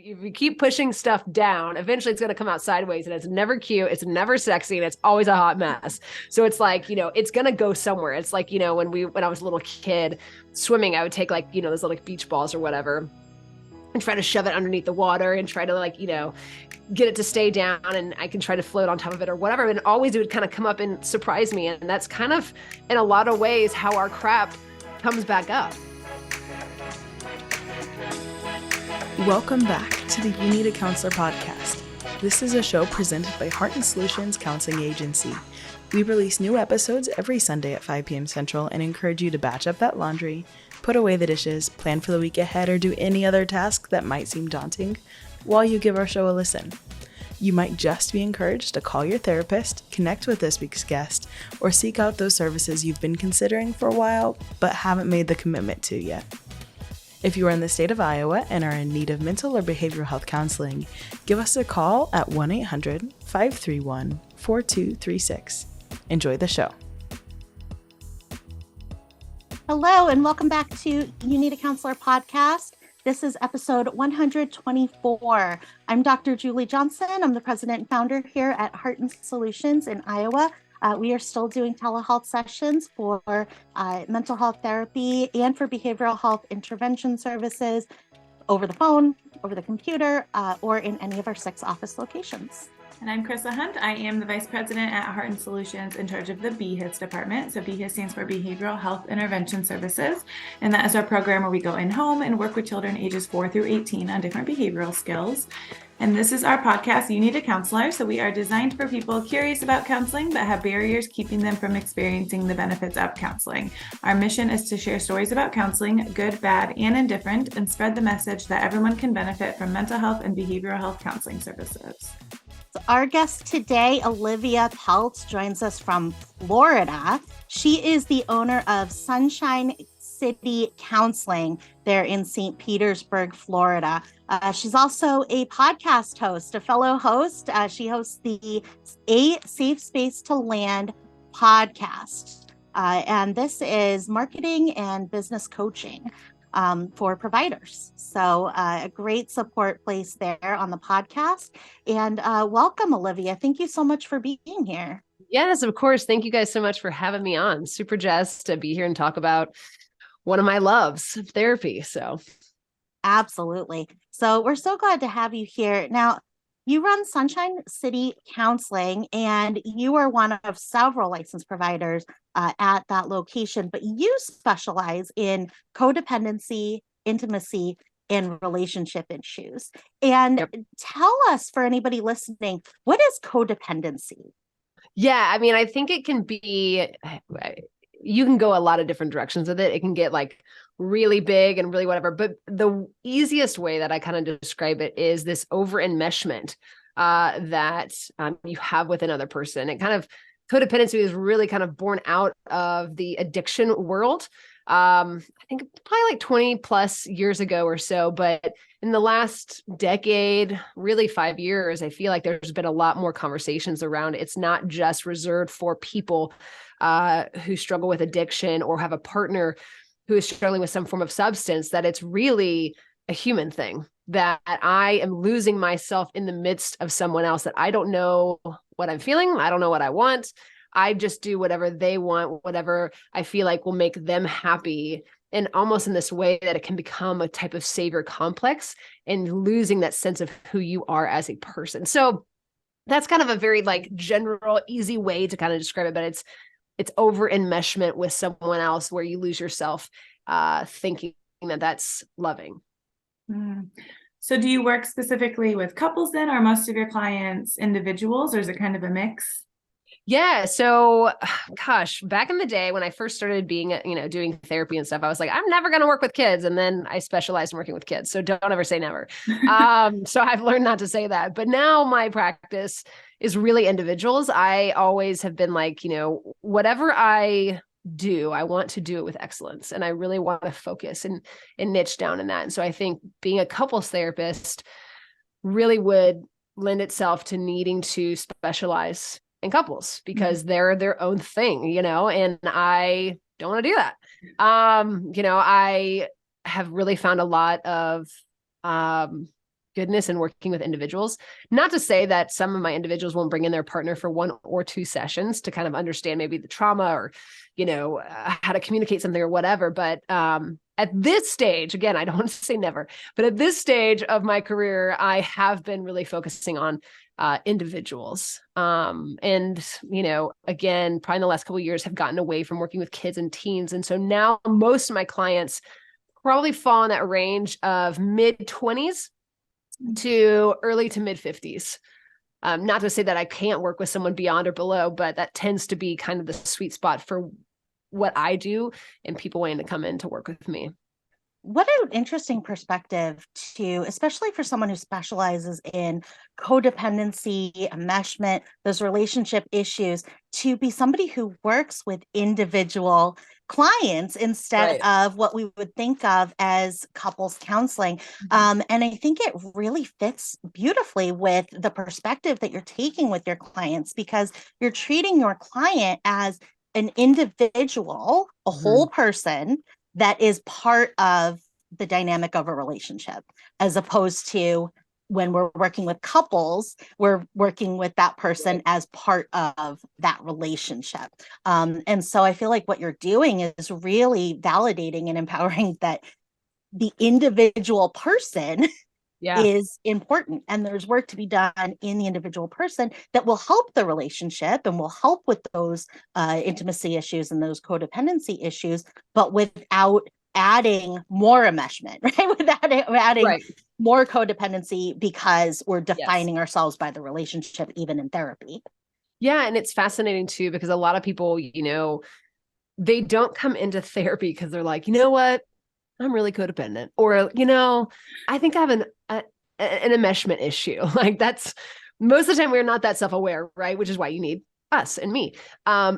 if you keep pushing stuff down, eventually it's going to come out sideways, and it's never cute. It's never sexy, and it's always a hot mess. So it's like, it's going to go somewhere. It's like, when I was a little kid swimming, I would take like, those little like beach balls or whatever and try to shove it underneath the water and try to like, get it to stay down, and I can try to float on top of it or whatever. And always it would kind of come up and surprise me. And that's kind of, in a lot of ways, how our crap comes back up. Welcome back to the You Need a Counselor podcast. This is a show presented by Heart and Solutions Counseling Agency. We release new episodes every Sunday at 5 p.m. Central and encourage you to batch up that laundry, put away the dishes, plan for the week ahead, or do any other task that might seem daunting while you give our show a listen. You might just be encouraged to call your therapist, connect with this week's guest, or seek out those services you've been considering for a while but haven't made the commitment to yet. If you are in the state of Iowa and are in need of mental or behavioral health counseling, give us a call at 1-800-531-4236. Enjoy the show. Hello, and welcome back to You Need a Counselor podcast. This is episode 124. I'm Dr. Julie Johnson. I'm the president and founder here at Heart and Solutions in Iowa. We are still doing telehealth sessions for mental health therapy and for behavioral health intervention services over the phone, over the computer, or in any of our 6 office locations. And I'm Chrissa Hunt. I am the Vice President at Heart and Solutions in charge of the BHIS department. So BHIS stands for Behavioral Health Intervention Services. And that is our program where we go in-home and work with children ages 4 through 18 on different behavioral skills. And this is our podcast, You Need a Counselor. So we are designed for people curious about counseling but have barriers keeping them from experiencing the benefits of counseling. Our mission is to share stories about counseling, good, bad, and indifferent, and spread the message that everyone can benefit from mental health and behavioral health counseling services. Our guest today, Olivia Pelts, joins us from Florida. She is the owner of Sunshine City Counseling there in St. Petersburg, Florida. She's also a podcast host, a fellow host. She hosts the A Safe Space to Land podcast. And this is marketing and business coaching for providers. So a great support place there on the podcast. And welcome, Olivia. Thank you so much for being here. Yes, of course. Thank you guys so much for having me on. Super jazzed to be here and talk about one of my loves, therapy. So absolutely. So we're so glad to have you here. Now, you run Sunshine City Counseling, and you are one of several licensed providers at that location, but you specialize in codependency, intimacy, and relationship issues. And Tell us, for anybody listening, what is codependency? Yeah, I mean, I think it can be, you can go a lot of different directions with it. It can get like really big and really whatever. But the easiest way that I kind of describe it is this over enmeshment that you have with another person. It kind of, codependency is really kind of born out of the addiction world. I think probably like 20 plus years ago or so, but in the last decade, really 5 years, I feel like there's been a lot more conversations around it. It's not just reserved for people who struggle with addiction or have a partner who is struggling with some form of substance, that it's really a human thing, that I am losing myself in the midst of someone else, that I don't know what I'm feeling. I don't know what I want. I just do whatever they want, whatever I feel like will make them happy. And almost in this way that it can become a type of savior complex and losing that sense of who you are as a person. So that's kind of a very like general, easy way to kind of describe it, but it's over enmeshment with someone else where you lose yourself thinking that that's loving. So do you work specifically with couples then? Are most of your clients individuals, or is it kind of a mix? Yeah. So gosh, back in the day when I first started being, doing therapy and stuff, I was like, I'm never going to work with kids. And then I specialized in working with kids. So don't ever say never. So I've learned not to say that, but now my practice is really individuals. I always have been like, whatever I do, I want to do it with excellence. And I really want to focus and niche down in that. And so I think being a couples therapist really would lend itself to needing to specialize in couples because they're their own thing, and I don't want to do that. I have really found a lot of goodness in working with individuals. Not to say that some of my individuals won't bring in their partner for 1 or 2 sessions to kind of understand maybe the trauma or, how to communicate something or whatever. But at this stage, again, I don't want to say never, but at this stage of my career, I have been really focusing on individuals. And, again, probably in the last couple of years have gotten away from working with kids and teens. And so now most of my clients probably fall in that range of mid-20s to early to mid-50s. Not to say that I can't work with someone beyond or below, but that tends to be kind of the sweet spot for what I do and people wanting to come in to work with me. What an interesting perspective to, especially for someone who specializes in codependency, enmeshment, those relationship issues, to be somebody who works with individual clients instead of what we would think of as couples counseling. And I think it really fits beautifully with the perspective that you're taking with your clients, because you're treating your client as an individual, a whole person that is part of the dynamic of a relationship, as opposed to when we're working with couples, we're working with that person as part of that relationship. And so I feel like what you're doing is really validating and empowering that the individual person is important, and there's work to be done in the individual person that will help the relationship and will help with those intimacy issues and those codependency issues, but without adding more enmeshment, right? Without adding more codependency, because we're defining ourselves by the relationship, even in therapy. Yeah. And it's fascinating too, because a lot of people, they don't come into therapy because they're like, you know what? I'm really codependent, or, I think I have an enmeshment issue. Like, that's most of the time we're not that self-aware, right? Which is why you need us and me.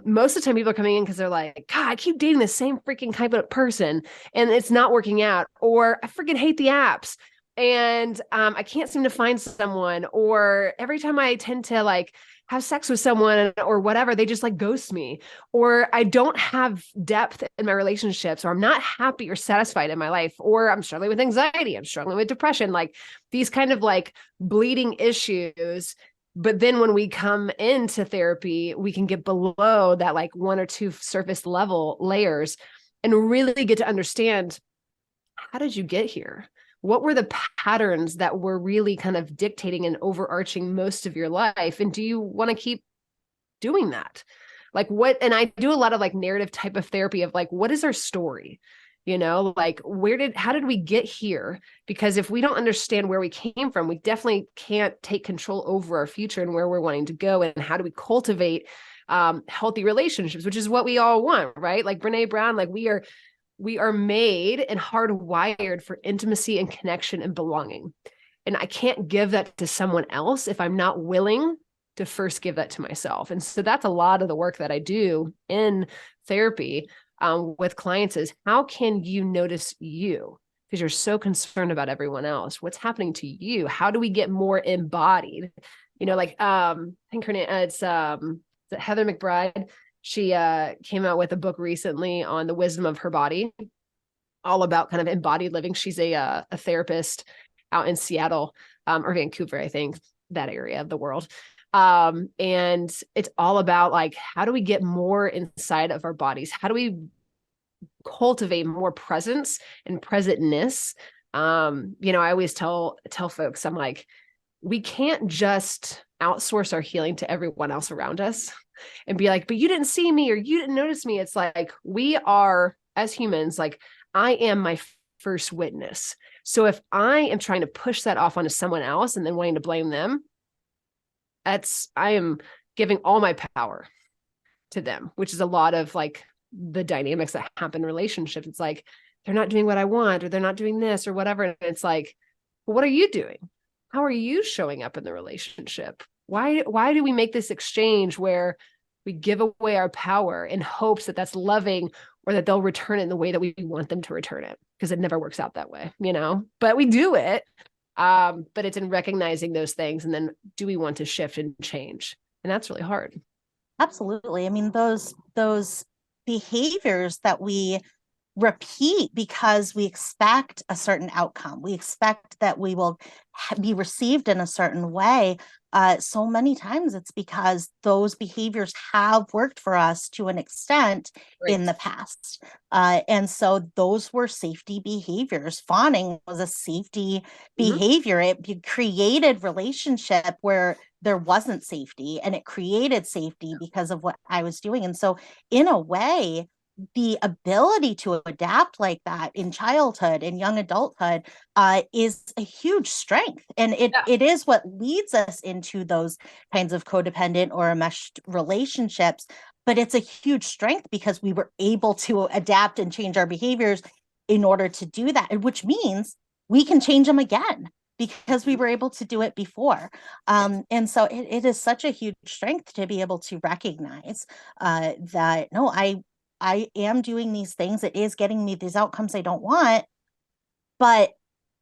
Most of the time people are coming in because they're like, God, I keep dating the same freaking type of person and it's not working out, or I freaking hate the apps and I can't seem to find someone, or every time I tend to like have sex with someone or whatever, they just like ghost me, or I don't have depth in my relationships, or I'm not happy or satisfied in my life, or I'm struggling with anxiety, I'm struggling with depression, like these kind of like bleeding issues. But then when we come into therapy, we can get below that like 1 or 2 surface level layers and really get to understand, how did you get here? What were the patterns that were really kind of dictating and overarching most of your life? And do you want to keep doing that? Like what, and I do a lot of like narrative type of therapy of like, what is our story? Like how did we get here? Because if we don't understand where we came from, we definitely can't take control over our future and where we're wanting to go. And how do we cultivate healthy relationships, which is what we all want, right? Like Brene Brown, like we are made and hardwired for intimacy and connection and belonging. And I can't give that to someone else if I'm not willing to first give that to myself. And so that's a lot of the work that I do in therapy with clients is, how can you notice you? Because you're so concerned about everyone else. What's happening to you? How do we get more embodied? I think her name, it's Heather McBride. She came out with a book recently on the wisdom of her body, all about kind of embodied living. She's a therapist out in Seattle or Vancouver, I think, that area of the world. And it's all about like, how do we get more inside of our bodies? How do we cultivate more presence and presentness? I always tell folks, I'm like, we can't just outsource our healing to everyone else around us and be like, but you didn't see me or you didn't notice me. It's like, we are, as humans, like I am my first witness. So if I am trying to push that off onto someone else and then wanting to blame them, I am giving all my power to them, which is a lot of like the dynamics that happen in relationships. It's like, they're not doing what I want, or they're not doing this or whatever. And it's like, well, what are you doing? How are you showing up in the relationship? Why do we make this exchange where we give away our power in hopes that that's loving, or that they'll return it in the way that we want them to return it? Because it never works out that way, but we do it. But it's in recognizing those things. And then do we want to shift and change? And that's really hard. Absolutely. I mean, those behaviors that we repeat because we expect a certain outcome. We expect that we will be received in a certain way. So many times it's because those behaviors have worked for us to an extent in the past. And so those were safety behaviors. Fawning was a safety behavior. It created relationship where there wasn't safety, and it created safety because of what I was doing. And so in a way, the ability to adapt like that in childhood and young adulthood is a huge strength. And it is what leads us into those kinds of codependent or enmeshed relationships. But it's a huge strength because we were able to adapt and change our behaviors in order to do that, which means we can change them again because we were able to do it before. And so it is such a huge strength to be able to recognize that, no, I am doing these things. It is getting me these outcomes I don't want, but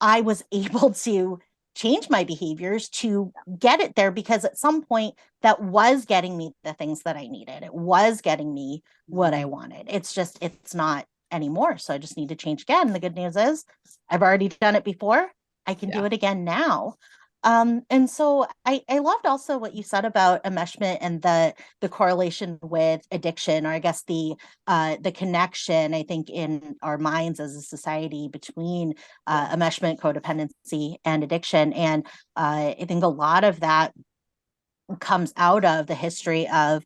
I was able to change my behaviors to get it there, because at some point that was getting me the things that I needed. It was getting me what I wanted. It's not anymore. So I just need to change again. The good news is I've already done it before. I can do it again now. And so I loved also what you said about enmeshment and the correlation with addiction, or I guess the connection, I think, in our minds as a society between enmeshment, codependency, and addiction. And I think a lot of that comes out of the history of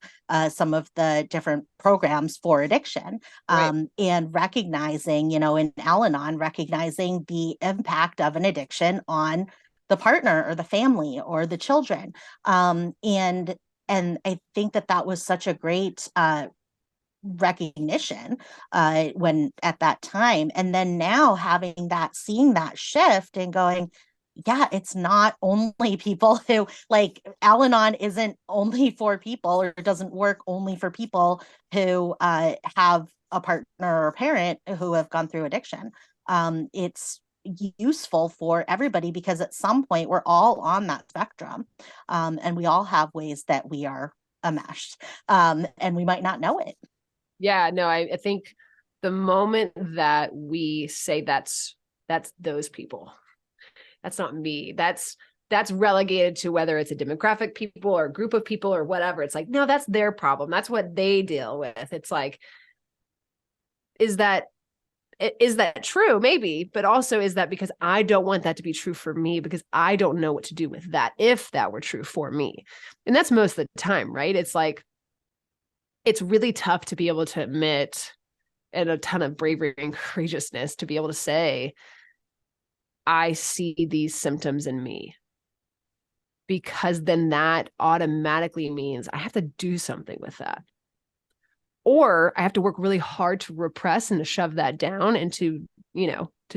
some of the different programs for addiction, and recognizing, in Al-Anon, recognizing the impact of an addiction on the partner or the family or the children. And I think that was such a great recognition when at that time. And then now seeing that shift and going, yeah, it's not only people who, like, Al-Anon isn't only for people, or doesn't work only for people who have a partner or a parent who have gone through addiction. It's useful for everybody, because at some point we're all on that spectrum, and we all have ways that we are enmeshed, and we might not know it. Yeah, no, I think the moment that we say that's those people, that's not me, that's relegated to whether it's a demographic people or a group of people or whatever. It's like, no, that's their problem. That's what they deal with. It's like, is that true? Maybe, but also, is that because I don't want that to be true for me, because I don't know what to do with that if that were true for me. And that's most of the time, right? It's like, it's really tough to be able to admit, and a ton of bravery and courageousness to be able to say, I see these symptoms in me, because then that automatically means I have to do something with that. Or I have to work really hard to repress and to shove that down and to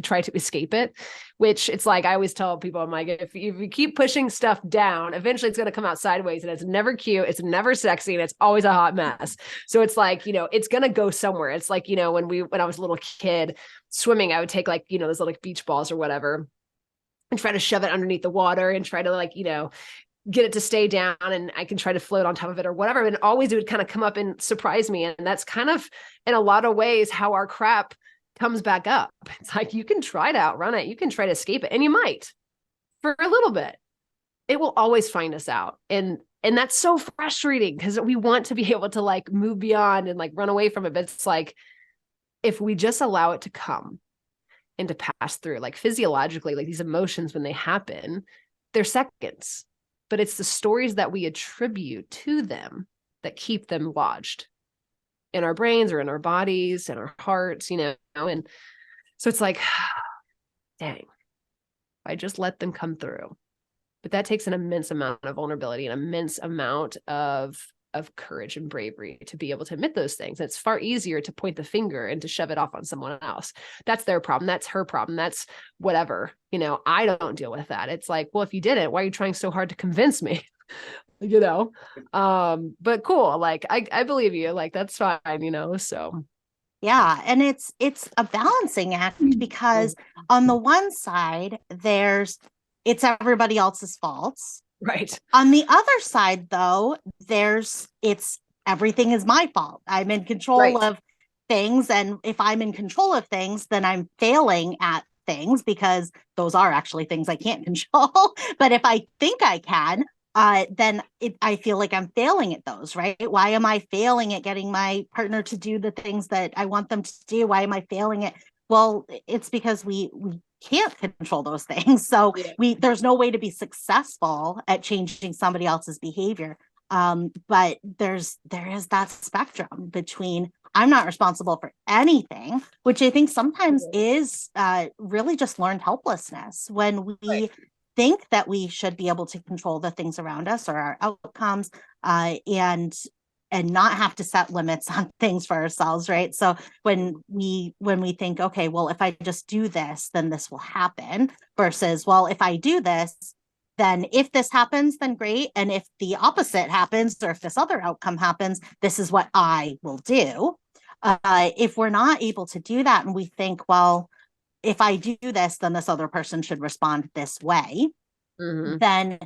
try to escape it, which, it's like, I always tell people, I'm like, if you keep pushing stuff down, eventually it's going to come out sideways, and it's never cute. It's never sexy. And it's always a hot mess. So it's like, it's going to go somewhere. It's like, when I was a little kid swimming, I would take those little beach balls or whatever and try to shove it underneath the water and try to get it to stay down, and I can try to float on top of it or whatever. And always it would kind of come up and surprise me. And that's kind of, in a lot of ways, how our crap comes back up. It's like, you can try to outrun it. You can try to escape it, and you might for a little bit. It will always find us out. And that's so frustrating, because we want to be able to move beyond and run away from it. But it's like, if we just allow it to come and to pass through, physiologically, these emotions, when they happen, they're seconds. But it's the stories that we attribute to them that keep them lodged in our brains or in our bodies and our hearts, and so it's like, dang, I just let them come through. But that takes an immense amount of vulnerability, an immense amount of courage and bravery to be able to admit those things. And it's far easier to point the finger and to shove it off on someone else. That's their problem. That's her problem. That's whatever. I don't deal with that. It's like, well, if you didn't, why are you trying so hard to convince me? But cool. I believe you. That's fine, so. Yeah. And it's a balancing act, because on the one side, it's everybody else's faults. Right. On the other side, though, it's everything is my fault. I'm in control of things. And if I'm in control of things, then I'm failing at things because those are actually things I can't control. But if I think I can, then I feel like I'm failing at those, right? Why am I failing at getting my partner to do the things that I want them to do? Why am I failing at? Well, it's because we can't control those things. So there's no way to be successful at changing somebody else's behavior. But there is that spectrum between I'm not responsible for anything, which I think sometimes is really just learned helplessness when we think that we should be able to control the things around us or our outcomes, and not have to set limits on things for ourselves, right? So when we think, okay, well, if I just do this, then this will happen, versus, well, if I do this, then if this happens, then great. And if the opposite happens, or if this other outcome happens, this is what I will do. If we're not able to do that, and we think, well, if I do this, then this other person should respond this way, then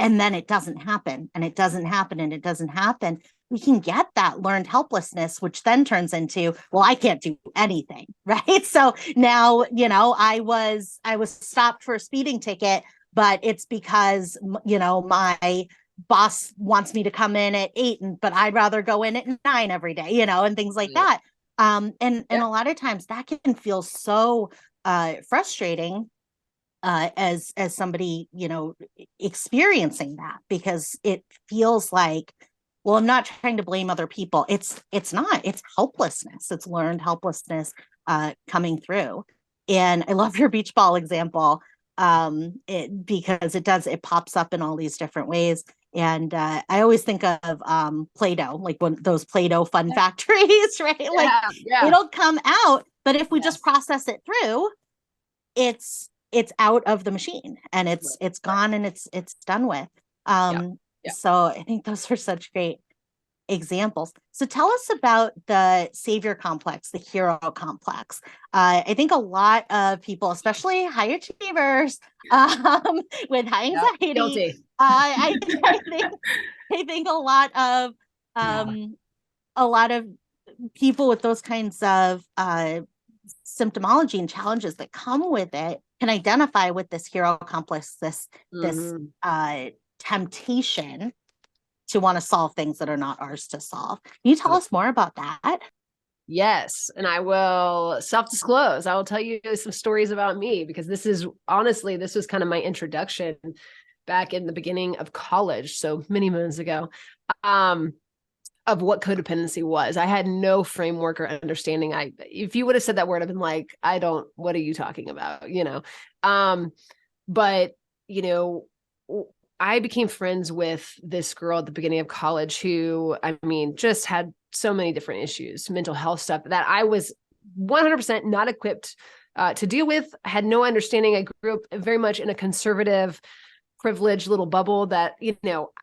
it doesn't happen, and it doesn't happen, and it doesn't happen. We can get that learned helplessness, which then turns into, well, I can't do anything, right? So now, I was stopped for a speeding ticket, but it's because, my boss wants me to come in at 8, but I'd rather go in at 9 every day, and things like that. And a lot of times that can feel so frustrating as somebody, experiencing that, because it feels like, well, I'm not trying to blame other people. It's not, it's helplessness. It's learned helplessness coming through. And I love your beach ball example, because it pops up in all these different ways. And I always think of Play-Doh, like those Play-Doh fun factories, right? It'll come out, but if we just process it through, it's out of the machine, and it's gone, and it's done with. So I think those are such great examples. So tell us about the savior complex, the hero complex. I think a lot of people, especially high achievers, with high anxiety, I think a lot of people with those kinds of symptomology and challenges that come with it can identify with this hero complex, this temptation to want to solve things that are not ours to solve. Can you tell us more about that? Yes. And I will self-disclose. I will tell you some stories about me, because this was kind of my introduction back in the beginning of college. So many moons ago, of what codependency was. I had no framework or understanding. If you would have said that word, I've been like, what are you talking about? But I became friends with this girl at the beginning of college who, just had so many different issues, mental health stuff that I was 100% not equipped to deal with. I had no understanding. I grew up very much in a conservative, privileged little bubble that,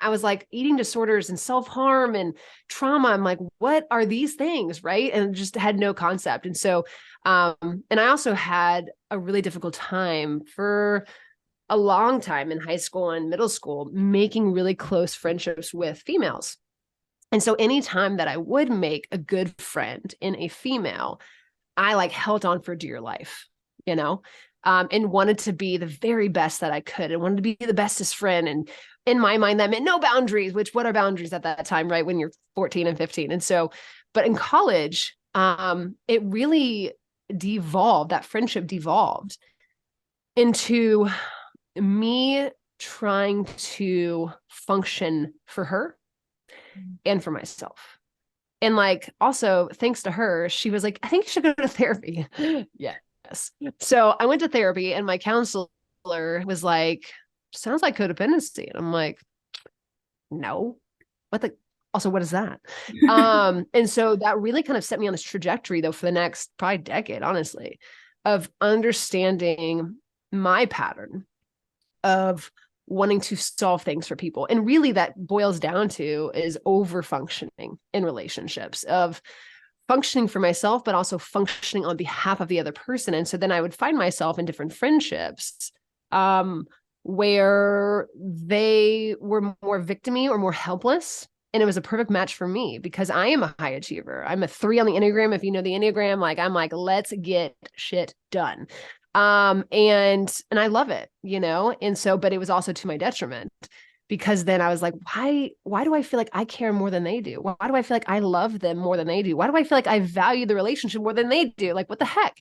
I was like, eating disorders and self-harm and trauma. I'm like, what are these things? Right. And just had no concept. And so, and I also had a really difficult time for a long time in high school and middle school, making really close friendships with females. And so anytime that I would make a good friend in a female, I held on for dear life, and wanted to be the very best that I could, and wanted to be the bestest friend. And in my mind, that meant no boundaries, which what are boundaries at that time, right? When you're 14 and 15. And so, but in college, it really that friendship devolved into me trying to function for her and for myself. And also thanks to her, she was like, I think you should go to therapy. Yes. So I went to therapy, and my counselor was like, sounds like codependency. And I'm like, no, what is that? And so that really kind of set me on this trajectory, though, for the next probably decade, honestly, of understanding my pattern of wanting to solve things for people. And really that boils down to is over functioning in relationships, of functioning for myself, but also functioning on behalf of the other person. And so then I would find myself in different friendships where they were more victim-y or more helpless And it was a perfect match for me because I am a high achiever. I'm a 3 on the Enneagram. If you know the Enneagram, like I'm like, let's get shit done. And I love it, And so, but it was also to my detriment because then I was like, why do I feel like I care more than they do? Why do I feel like I love them more than they do? Why do I feel like I value the relationship more than they do? Like, what the heck?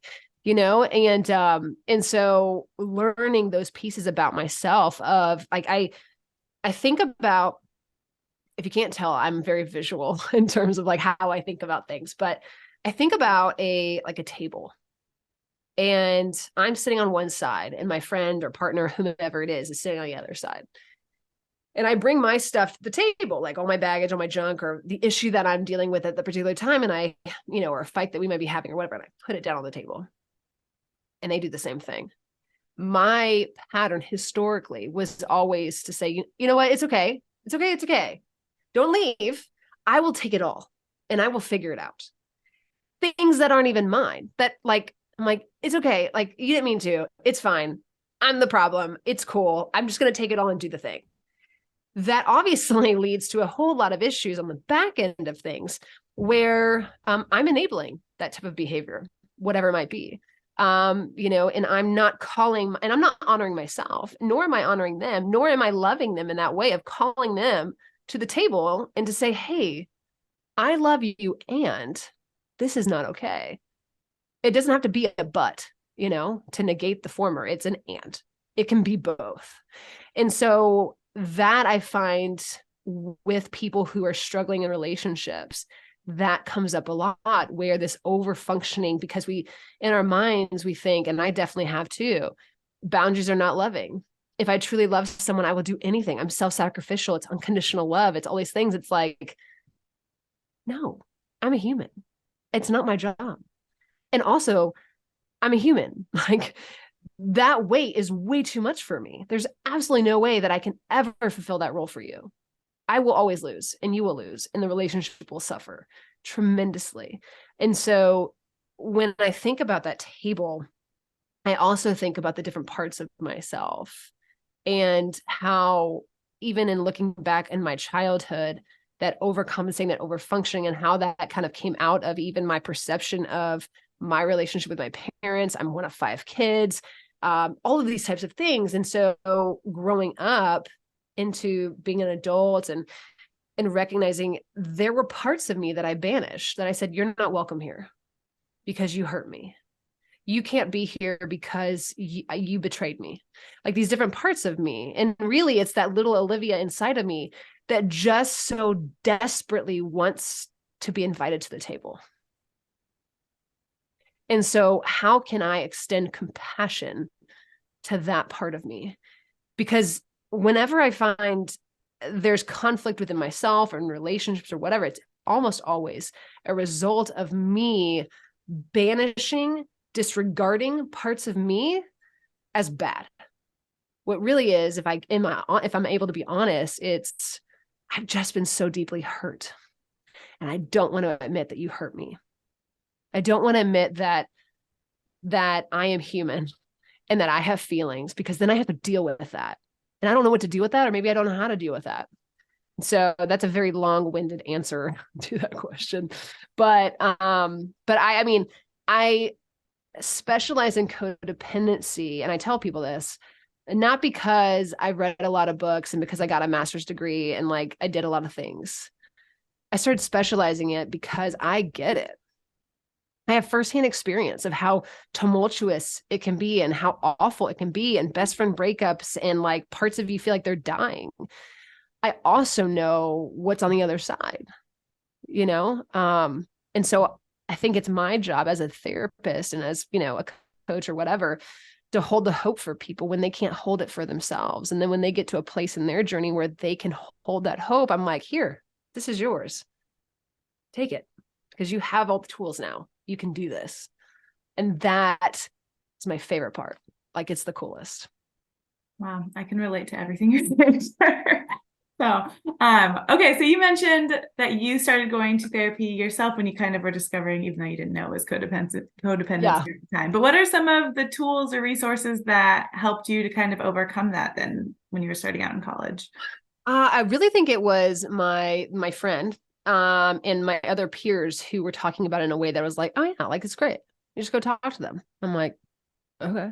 And so learning those pieces about myself of like, I think about, if you can't tell, I'm very visual in terms of like how I think about things, but I think about a table, and I'm sitting on one side and my friend or partner, whomever it is sitting on the other side. And I bring my stuff to the table, like all my baggage, all my junk, or the issue that I'm dealing with at the particular time. And I, or a fight that we might be having or whatever, and I put it down on the table. And they do the same thing. My pattern historically was always to say, you know what? It's okay. It's okay. It's okay. Don't leave. I will take it all and I will figure it out. Things that aren't even mine, that like, I'm like, it's okay. Like, you didn't mean to. It's fine. I'm the problem. It's cool. I'm just going to take it all and do the thing. That obviously leads to a whole lot of issues on the back end of things where I'm enabling that type of behavior, whatever it might be. And I'm not calling, and I'm not honoring myself, nor am I honoring them, nor am I loving them in that way of calling them to the table and to say, hey, I love you and this is not okay. It doesn't have to be a but, to negate the former. It's an and. It can be both. And so that I find with people who are struggling in relationships, that comes up a lot, where this over functioning, because we, in our minds, we think, and I definitely have too, boundaries are not loving. If I truly love someone, I will do anything. I'm self-sacrificial. It's unconditional love. It's all these things. It's like, no, I'm a human. It's not my job. And also, I'm a human. Like, that weight is way too much for me. There's absolutely no way that I can ever fulfill that role for you. I will always lose and you will lose and the relationship will suffer tremendously. And so when I think about that table, I also think about the different parts of myself and how, even in looking back in my childhood, that overcompensating, that overfunctioning, and how that kind of came out of even my perception of my relationship with my parents. I'm one of 5 kids, all of these types of things. And so growing up into being an adult and recognizing there were parts of me that I banished, that I said, you're not welcome here because you hurt me. You can't be here because you betrayed me. Like, these different parts of me. And really, it's that little Olivia inside of me that just so desperately wants to be invited to the table. And so how can I extend compassion to that part of me? Because whenever I find there's conflict within myself or in relationships or whatever, it's almost always a result of me banishing, disregarding parts of me as bad. What really is, if I'm able to be honest, it's, I've just been so deeply hurt. And I don't want to admit that you hurt me. I don't want to admit that I am human and that I have feelings, because then I have to deal with that. And I don't know what to do with that, or maybe I don't know how to deal with that. So that's a very long-winded answer to that question. But I specialize in codependency, and I tell people this, not because I read a lot of books and because I got a master's degree and like I did a lot of things. I started specializing it because I get it. I have firsthand experience of how tumultuous it can be and how awful it can be, and best friend breakups, and like parts of you feel like they're dying. I also know what's on the other side, and so I think it's my job as a therapist and as, a coach or whatever, to hold the hope for people when they can't hold it for themselves. And then when they get to a place in their journey where they can hold that hope, I'm like, here, this is yours. Take it, because you have all the tools now. You can do this. And that is my favorite part. Like, it's the coolest. Wow. I can relate to everything you're saying. So, okay. So you mentioned that you started going to therapy yourself when you kind of were discovering, even though you didn't know it was codependency at the time. But what are some of the tools or resources that helped you to kind of overcome that then when you were starting out in college? I really think it was my friend and my other peers who were talking about it in a way that was like, oh yeah, like it's great. You just go talk to them. I'm like, okay.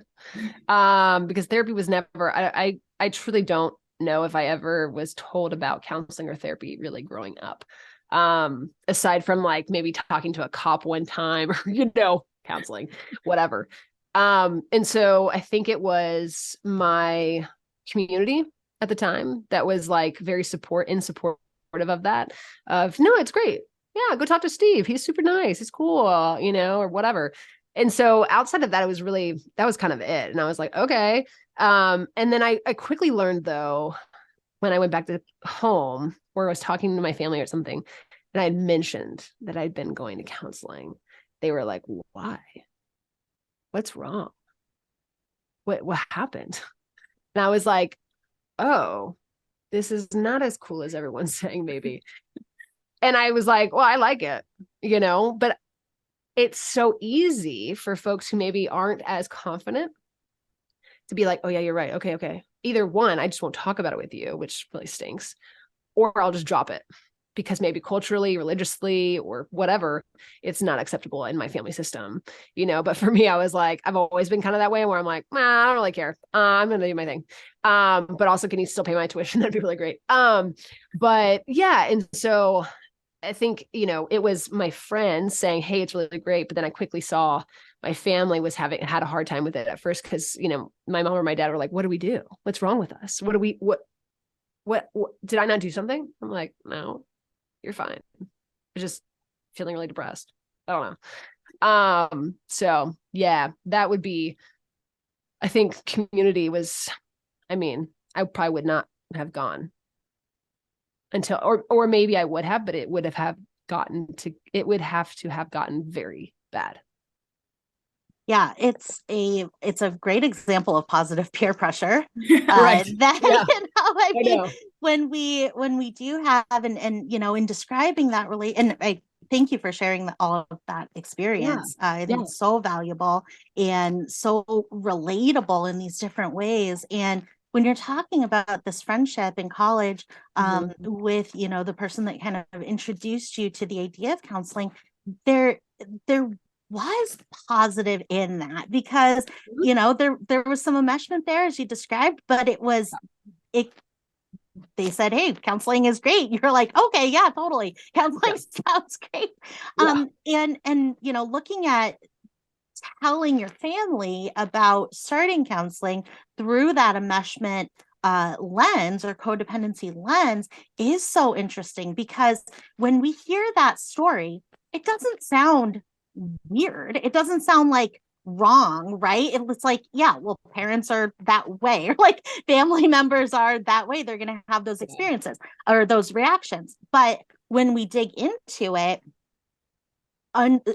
Because therapy was never, I truly don't know if I ever was told about counseling or therapy really growing up. Aside from like maybe talking to a cop one time or, counseling, whatever. And so I think it was my community at the time that was like very supportive of that, of no, it's great. Yeah, go talk to Steve. He's super nice. He's cool, or whatever. And so outside of that, that was kind of it. And I was like, okay. And then I quickly learned though, when I went back to home where I was talking to my family or something, and I had mentioned that I'd been going to counseling, they were like, why? What's wrong? What happened? And I was like, oh, this is not as cool as everyone's saying, maybe. And I was like, well, I like it, but it's so easy for folks who maybe aren't as confident to be like, oh yeah, you're right. Okay. Either one, I just won't talk about it with you, which really stinks, or I'll just drop it because maybe culturally, religiously, or whatever, it's not acceptable in my family system, but for me, I was like, I've always been kind of that way where I'm like, I don't really care. I'm going to do my thing. But also can you still pay my tuition? That'd be really great. But yeah. And so I think, it was my friend saying, hey, it's really great. But then I quickly saw my family had a hard time with it at first. Cause my mom or my dad were like, what do we do? What's wrong with us? What did I not do something? I'm like, no, you're fine. I'm just feeling really depressed. I don't know. So yeah, that would be, I think community was, I probably would not have gone until, or maybe I would have, but it would have to have gotten very bad. Yeah, it's a great example of positive peer pressure. Right. That I know. when we do have and in describing that and I thank you for sharing all of that experience. I think it's so valuable and so relatable in these different ways. And when you're talking about this friendship in college with the person that kind of introduced you to the idea of counseling, there was positive in that because there was some enmeshment there as you described, but they said, hey, counseling is great. You're like, okay, yeah, totally, counseling sounds great. And looking at telling your family about starting counseling through that enmeshment lens or codependency lens is so interesting, because when we hear that story, it doesn't sound weird. It doesn't sound like wrong, right? It's like, yeah, well, parents are that way, or like family members are that way. They're going to have those experiences or those reactions. But when we dig into it,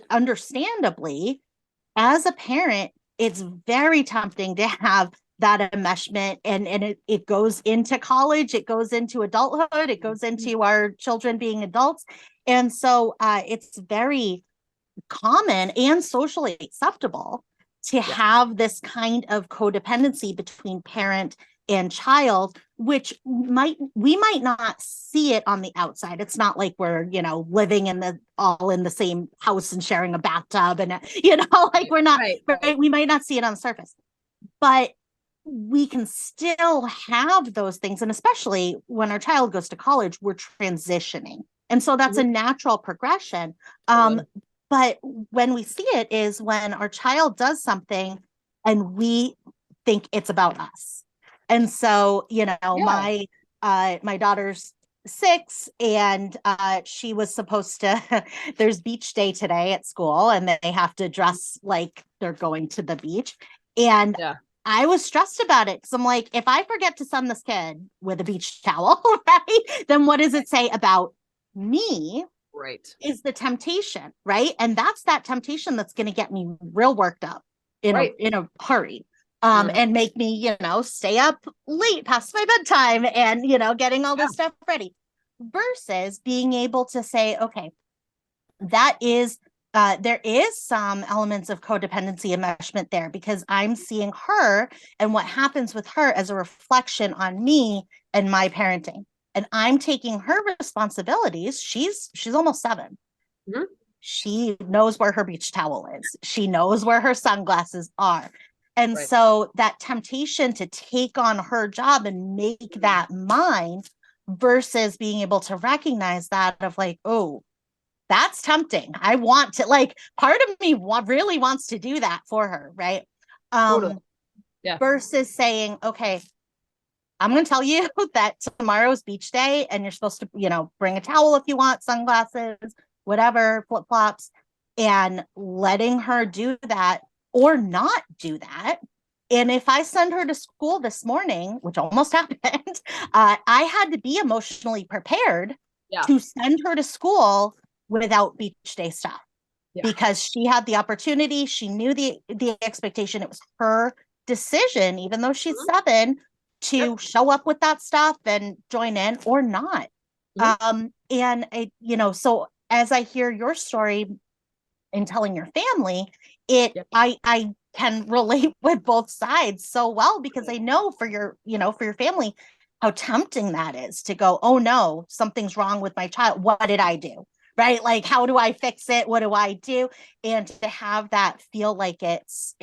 understandably, as a parent, it's very tempting to have that enmeshment, and it goes into college, it goes into adulthood, it goes into our children being adults. And so it's very common and socially acceptable to have this kind of codependency between parent and child, which we might not see it on the outside. It's not like we're, living all in the same house and sharing a bathtub and, like we're not, right? We might not see it on the surface, but we can still have those things. And especially when our child goes to college, we're transitioning. And so that's a natural progression. But when we see it is when our child does something and we think it's about us. And so, my daughter's 6 and she was supposed to, there's beach day today at school and they have to dress like they're going to the beach. And I was stressed about it because I'm like, if I forget to sun this kid with a beach towel, right, then what does it say about me? Right. Is the temptation, right? And that's that temptation that's going to get me real worked up in a hurry. And make me, stay up late past my bedtime and, getting all this stuff ready, versus being able to say, okay, that is, there is some elements of codependency enmeshment there, because I'm seeing her and what happens with her as a reflection on me and my parenting. and I'm taking her responsibilities. She's almost 7. Mhm. She knows where her beach towel is. She knows where her sunglasses are. And Right. so that temptation to take on her job and make that mine versus being able to recognize that of like, oh, that's tempting. I want to, like, part of me really wants to do that for her, right? Totally. Yeah. Versus saying, okay, I'm going to tell you that tomorrow's beach day and you're supposed to, bring a towel if you want, sunglasses, whatever, flip-flops, and letting her do that or not do that. And if I send her to school this morning, which almost happened, I had to be emotionally prepared to send her to school without beach day stuff because she had the opportunity. She knew the expectation. It was her decision, even though she's 7, to show up with that stuff and join in or not. And so as I hear your story and telling your family, I can relate with both sides so well, because I know for your family, how tempting that is to go, oh no, something's wrong with my child. What did I do? Right? Like, how do I fix it? What do I do? And to have that feel like it's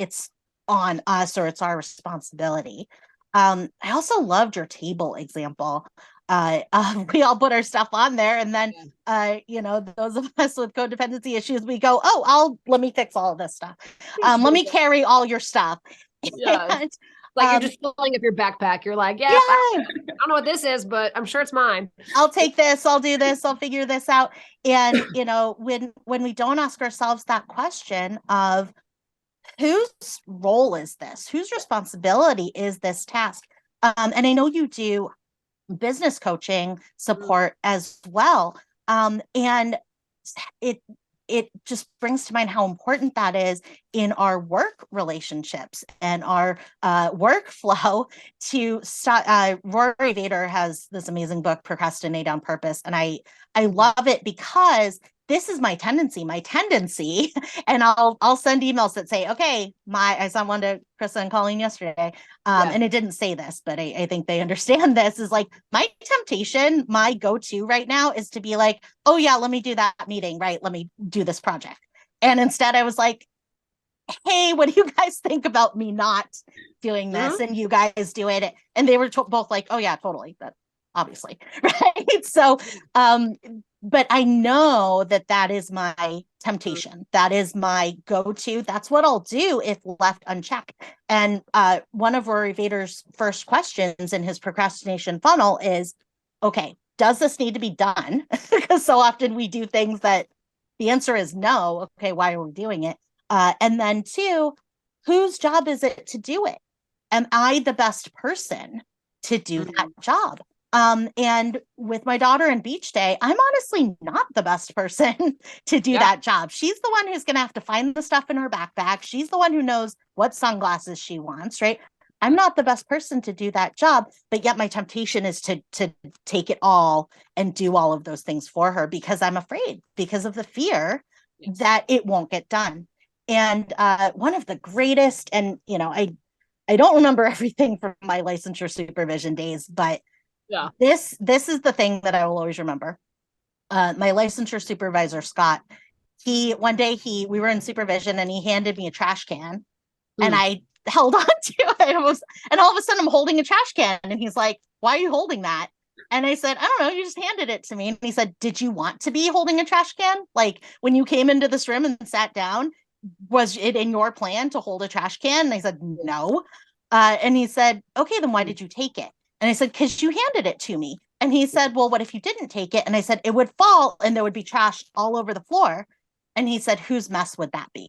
on us or it's our responsibility. I also loved your table example. We all put our stuff on there, and then those of us with codependency issues, we go, oh, let me fix all of this stuff. Let me carry all your stuff. And, like you're just filling up your backpack. You're like, I don't know what this is, but I'm sure it's mine. I'll take this. I'll do this. I'll figure this out. And when we don't ask ourselves that question of whose role is this, whose responsibility is this task, and I know you do business coaching support as well, and it just brings to mind how important that is in our work relationships and our workflow to start. Rory Vader has this amazing book, Procrastinate on Purpose. And I love it because this is my tendency, and I'll send emails that say, okay, I sent one to Chrissa and Colleen yesterday. And it didn't say this, but I think they understand this, is like my temptation, my go-to right now is to be like, oh yeah, let me do that meeting, right? Let me do this project. And instead I was like, hey, what do you guys think about me not doing this? And you guys do it. And they were both like, oh yeah, totally. But obviously, right? So, but I know that is my temptation. That is my go-to. That's what I'll do if left unchecked. And one of Rory Vader's first questions in his procrastination funnel is, okay, does this need to be done? Because so often we do things that the answer is no. Okay, why are we doing it? And then 2, whose job is it to do it? Am I the best person to do that job? And with my daughter and beach day, I'm honestly not the best person to do that job. She's the one who's going to have to find the stuff in her backpack. She's the one who knows what sunglasses she wants, right? I'm not the best person to do that job, but yet my temptation is to take it all and do all of those things for her because I'm afraid, because of the fear that it won't get done. And one of the greatest, and I don't remember everything from my licensure supervision days, but this is the thing that I will always remember. My licensure supervisor, Scott, one day we were in supervision and he handed me a trash can and I held on to it. And all of a sudden I'm holding a trash can and he's like, why are you holding that? And I said, I don't know, you just handed it to me. And he said, did you want to be holding a trash can? Like when you came into this room and sat down, was it in your plan to hold a trash can? And I said, no. And he said, okay, then why did you take it? And I said, because you handed it to me. And he said, well, what if you didn't take it? And I said, it would fall and there would be trash all over the floor. And he said, whose mess would that be?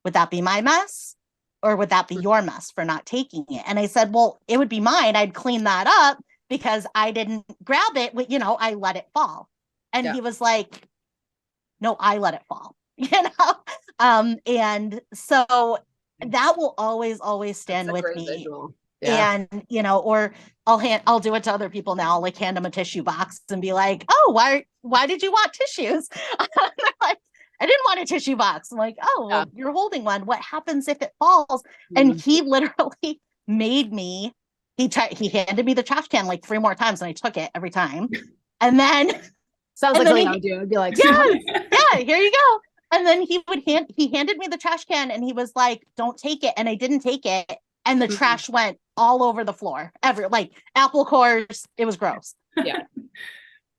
Would that be my mess? Or would that be your mess for not taking it? And I said, well, it would be mine. I'd clean that up because I didn't grab it. I let it fall. And he was like, no, I let it fall. And so that will always stand with me. Visual. And, or I'll do it to other people now, like hand them a tissue box and be like, oh, why did you want tissues? Like, I didn't want a tissue box. I'm like, oh, well, you're holding one. What happens if it falls? And he literally made me he handed me the trash can like 3 more times and I took it every time. And then sounds like something I would do. I'd be like, yeah, here you go. And then he handed me the trash can and he was like, don't take it. And I didn't take it. And the trash went all over the floor, like apple cores. It was gross. Yeah.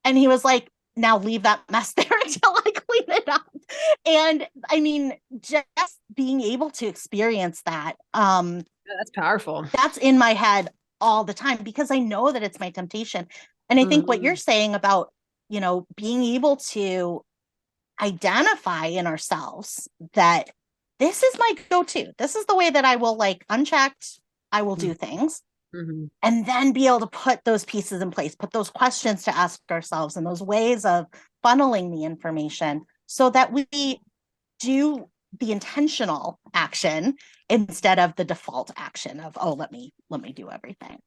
And he was like, now leave that mess there until I clean it up. And I mean, just being able to experience that, that's powerful. That's in my head all the time because I know that it's my temptation. And I think what you're saying about, being able to identify in ourselves that this is my go-to, this is the way that I will, like, unchecked, I will do things. And then be able to put those pieces in place, put those questions to ask ourselves and those ways of funneling the information so that we do the intentional action instead of the default action of, oh, let me do everything.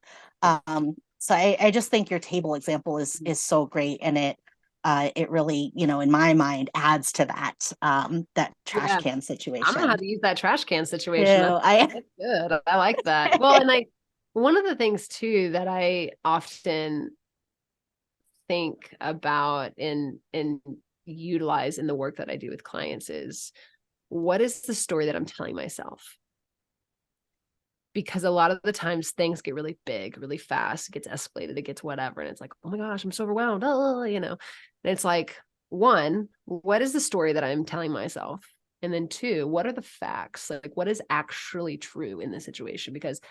So I just think your table example is so great, and it really, in my mind, adds to that trash can situation. I don't know how to use that trash can situation. That's good. I like that. Well, and one of the things too that I often think about and utilize in the work that I do with clients is, what is the story that I'm telling myself? Because a lot of the times things get really big, really fast, it gets escalated, it gets whatever. And it's like, oh my gosh, I'm so overwhelmed. And it's like, 1, what is the story that I'm telling myself? And then 2, what are the facts? Like, what is actually true in this situation? Because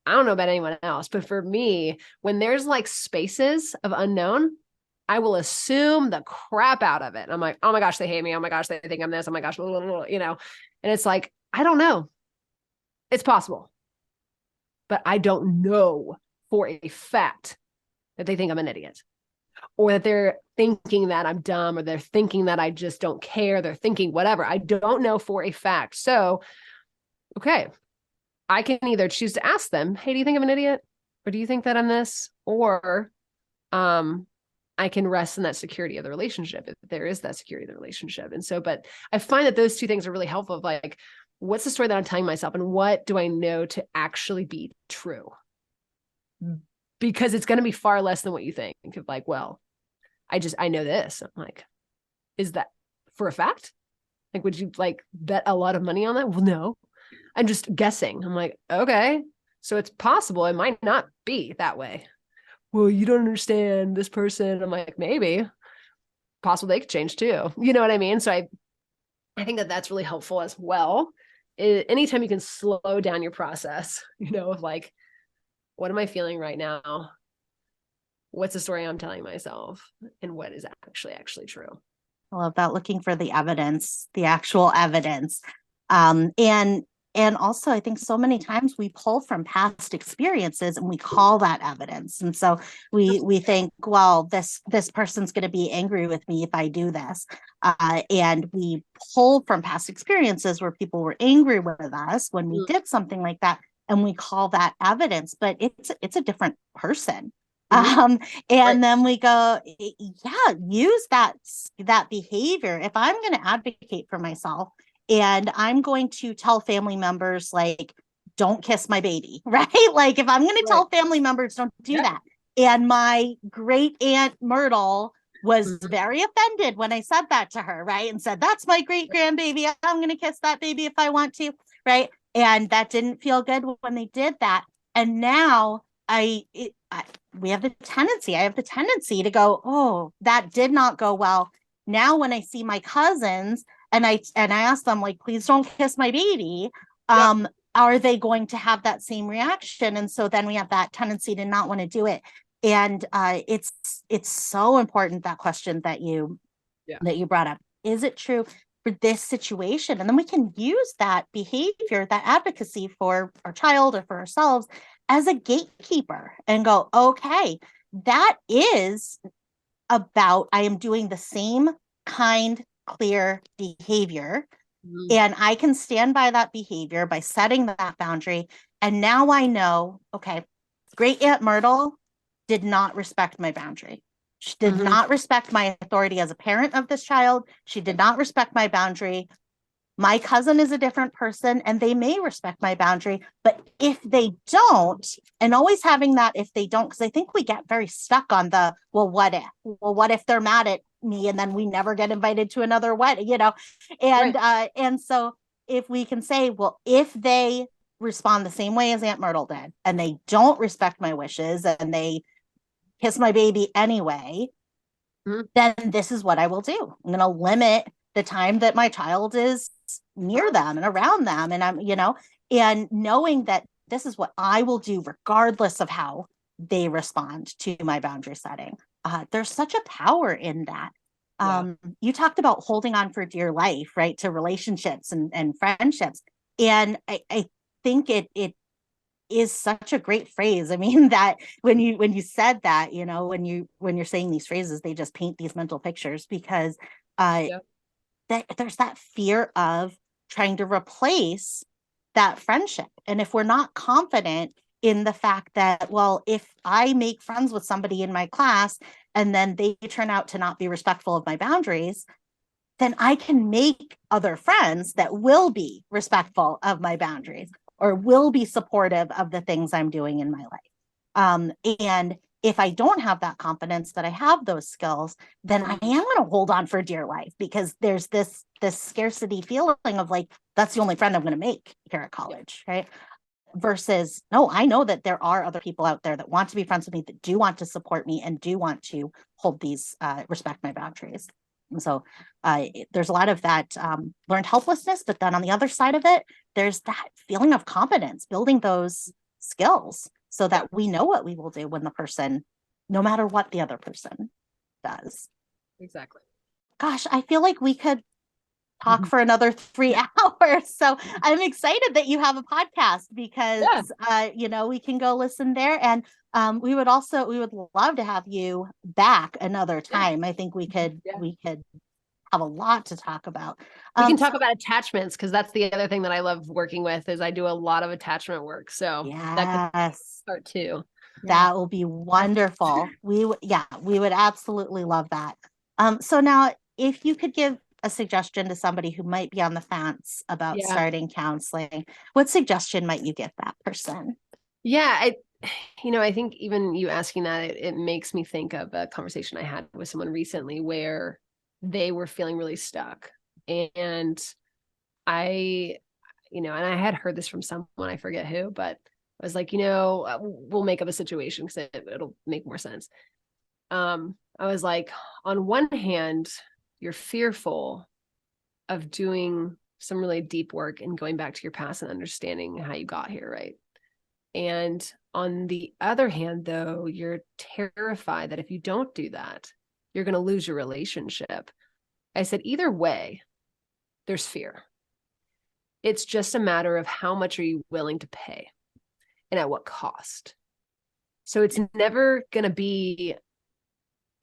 I don't know about anyone else, but for me, when there's like spaces of unknown, I will assume the crap out of it. I'm like, oh my gosh, they hate me. Oh my gosh, they think I'm this. Oh my gosh, and it's like, I don't know. It's possible, but I don't know for a fact that they think I'm an idiot, or that they're thinking that I'm dumb, or they're thinking that I just don't care. They're thinking whatever. I don't know for a fact. So, okay, I can either choose to ask them, hey, do you think I'm an idiot? Or do you think that I'm this? Or I can rest in that security of the relationship, if there is that security of the relationship. And so, but I find that those 2 things are really helpful of like, what's the story that I'm telling myself, and what do I know to actually be true? Because it's going to be far less than what you think of, like, well, I know this. I'm like, is that for a fact? Like, would you like bet a lot of money on that? Well, no, I'm just guessing. I'm like, okay, so it's possible it might not be that way. Well, you don't understand this person. I'm like, maybe possible they could change too. You know what I mean? So I think that that's really helpful as well. Anytime you can slow down your process, of like, what am I feeling right now? What's the story I'm telling myself? And what is actually true? I love that. Looking for the evidence, the actual evidence. And also, I think so many times we pull from past experiences and we call that evidence. And so we think, well, this person's going to be angry with me if I do this. And we pull from past experiences where people were angry with us when we did something like that. And we call that evidence, but it's a different person. And right. Then we go, use that behavior. If I'm going to advocate for myself, and I'm going to tell family members, like, don't kiss my baby, right? Like, if I'm going to tell family members, don't do that. And my great aunt Myrtle was very offended when I said that to her, right? And said, that's my great grandbaby. I'm going to kiss that baby if I want to, right? And that didn't feel good when they did that. And now I have the tendency to go, oh, that did not go well. Now, when I see my cousins, and I ask them, like, please don't kiss my baby. Are they going to have that same reaction? And so then we have that tendency to not want to do it. And it's so important, that question that you brought up. Is it true for this situation? And then we can use that behavior, that advocacy for our child or for ourselves as a gatekeeper and go, okay, that is about, I am doing the same kind, clear behavior, and I can stand by that behavior by setting that boundary. And now I know, okay, great aunt Myrtle did not respect my boundary. She did not respect my authority as a parent of this child. She did not respect my boundary. My cousin is a different person and they may respect my boundary, but if they don't, and always having that if they don't, because I think we get very stuck on the, well, what if? Well, what if they're mad at me and then we never get invited to another wedding, And Right. and so if we can say, well, if they respond the same way as Aunt Myrtle did, and they don't respect my wishes and they kiss my baby anyway, then this is what I will do. I'm going to limit the time that my child is near them and around them. And and knowing that this is what I will do regardless of how they respond to my boundary setting. There's such a power in that. You talked about holding on for dear life, right? To relationships and friendships. And I think it is such a great phrase. I mean, that when you said that, when you're saying these phrases, they just paint these mental pictures because that there's that fear of trying to replace that friendship. And if we're not confident in the fact that, well, if I make friends with somebody in my class and then they turn out to not be respectful of my boundaries, then I can make other friends that will be respectful of my boundaries or will be supportive of the things I'm doing in my life. And if I don't have that confidence that I have those skills, then I am going to hold on for dear life because there's this scarcity feeling of like, that's the only friend I'm going to make here at college, right? Versus, no, I know that there are other people out there that want to be friends with me, that do want to support me and do want to hold these, respect my boundaries. And so there's a lot of that learned helplessness, but then on the other side of it, there's that feeling of competence, building those skills so that we know what we will do when the person, no matter what the other person does. Exactly. Gosh, I feel like we could talk for another 3 hours. So I'm excited that you have a podcast because, we can go listen there. And we would love to have you back another time. I think we could have a lot to talk about. We can talk about attachments because that's the other thing that I love working with is I do a lot of attachment work. So that could start too. That will be wonderful. We would absolutely love that. So now if you could give a suggestion to somebody who might be on the fence about starting counseling, what suggestion might you give that person? Yeah, I think even you asking that, it makes me think of a conversation I had with someone recently where they were feeling really stuck. And I had heard this from someone, I forget who, but I was like, we'll make up a situation because it'll make more sense. I was like, on one hand, you're fearful of doing some really deep work and going back to your past and understanding how you got here, right? And on the other hand, though, you're terrified that if you don't do that, you're going to lose your relationship. I said, either way, there's fear. It's just a matter of how much are you willing to pay and at what cost. So it's never going to be,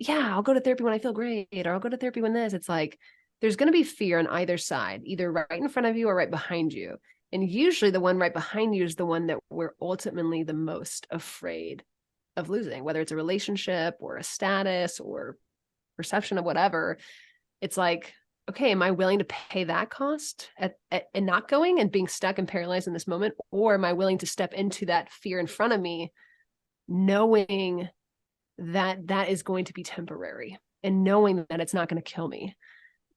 I'll go to therapy when I feel great, or I'll go to therapy when this. It's like, there's going to be fear on either side, either right in front of you or right behind you. And usually the one right behind you is the one that we're ultimately the most afraid of losing, whether it's a relationship or a status or perception of whatever. It's like, okay, am I willing to pay that cost and not going and being stuck and paralyzed in this moment? Or am I willing to step into that fear in front of me, knowing that that is going to be temporary and knowing that it's not going to kill me?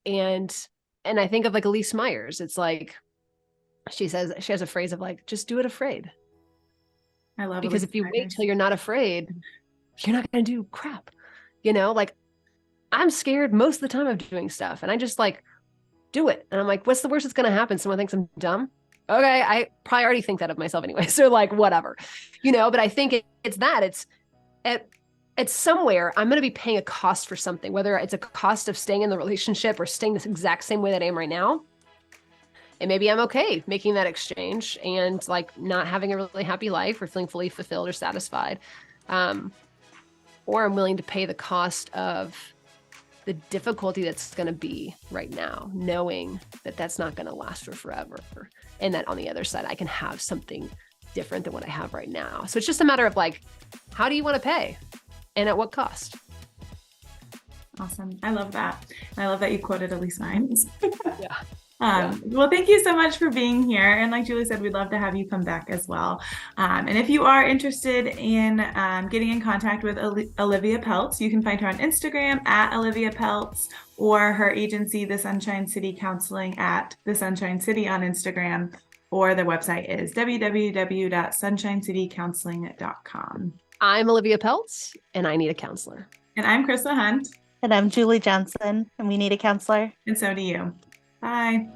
And I think of like Elise Myers. It's like, she says, she has a phrase of like, just do it afraid. I love it. Because if you wait till you're not afraid, you're not going to do crap. Like I'm scared most of the time of doing stuff and I just like do it. And I'm like, what's the worst that's going to happen? Someone thinks I'm dumb. Okay. I probably already think that of myself anyway. So like, whatever, but I think it's that it's at somewhere I'm going to be paying a cost for something, whether it's a cost of staying in the relationship or staying the exact same way that I am right now. And maybe I'm okay making that exchange and like not having a really happy life or feeling fully fulfilled or satisfied. Or I'm willing to pay the cost of the difficulty that's going to be right now, knowing that that's not going to last for forever. And that on the other side, I can have something different than what I have right now. So it's just a matter of like, how do you want to pay and at what cost? Awesome. I love that. I love that you quoted Elise Myers. Yeah. Well, thank you so much for being here. And like Julie said, we'd love to have you come back as well. And if you are interested in getting in contact with Olivia Pelts, you can find her on Instagram at Olivia Pelts, or her agency, The Sunshine City Counseling, at The Sunshine City on Instagram, or their website is www.sunshinecitycounseling.com. I'm Olivia Pelts, and I need a counselor. And I'm Chrissa Hunt. And I'm Julie Johnson, and we need a counselor. And so do you. Bye.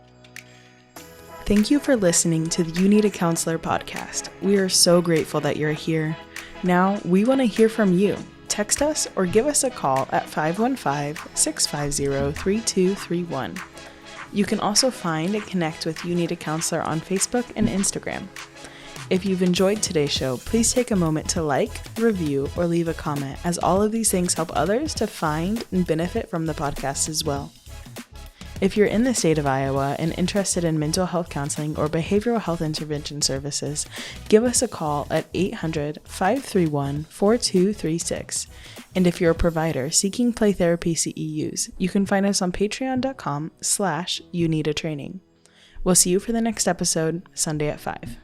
Thank you for listening to the You Need a Counselor podcast. We are so grateful that you're here. Now, we want to hear from you. Text us or give us a call at 515-650-3231. You can also find and connect with You Need a Counselor on Facebook and Instagram. If you've enjoyed today's show, please take a moment to like, review, or leave a comment, as all of these things help others to find and benefit from the podcast as well. If you're in the state of Iowa and interested in mental health counseling or behavioral health intervention services, give us a call at 800-531-4236. And if you're a provider seeking play therapy CEUs, you can find us on patreon.com/youneedatraining. We'll see you for the next episode, Sunday at 5.